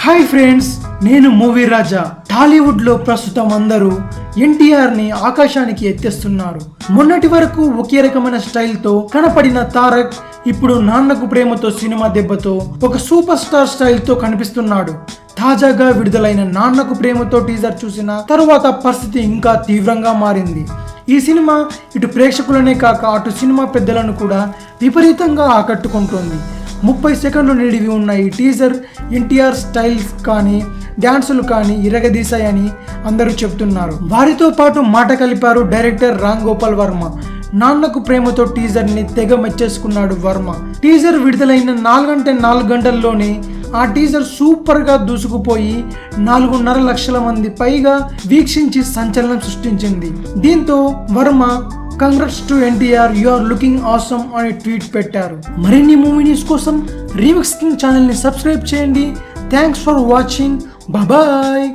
Hi friends, నేను movie రాజా. టాలీవుడ్ లో ప్రస్తుతం అందరూ ఎన్టీఆర్ ని ఆకాశానికి ఎత్తేస్తున్నారు. మొన్నటి వరకు ఒకే రకమైన స్టైల్ తో కనపడిన తారక్ ఇప్పుడు నాన్నకు ప్రేమతో సినిమా దెబ్బతో ఒక సూపర్ స్టార్ స్టైల్ తో కనిపిస్తున్నాడు. తాజాగా విడుదలైన నాన్నకు ప్రేమతో టీజర్ చూసిన తరువాత పరిస్థితి ఇంకా తీవ్రంగా మారింది. ఈ సినిమా ఇటు ప్రేక్షకులనే కాక అటు సినిమా పెద్దలను కూడా విపరీతంగా ఆకట్టుకుంటోంది. 30 సెకండ్లు నిడివి ఉన్న ఈ టీజర్ ఎన్టీఆర్ స్టైల్స్ కానీ డ్యాన్సులు కానీ ఇరగదీశాయని అందరూ చెప్తున్నారు. వారితో పాటు మాట కలిపారు డైరెక్టర్ రామ్ గోపాల్ వర్మ. నాన్నకు ప్రేమతో టీజర్ ని తెగ మెచ్చేసుకున్నాడు వర్మ. టీజర్ విడుదలైన 4 గంటల్లోనే ఆ టీజర్ సూపర్ గా దూసుకుపోయి 4.5 లక్షల మంది పైగా వీక్షించి సంచలనం సృష్టించింది. దీంతో Varma congrats to NTR, you are looking awesome అని ట్వీట్ పెట్టారు. మరిన్ని మూవీ న్యూస్ కోసం రీమిక్స్ కింగ్ ఛానల్ ని సబ్స్క్రైబ్ చేయండి. Thanks for watching. బాయ్.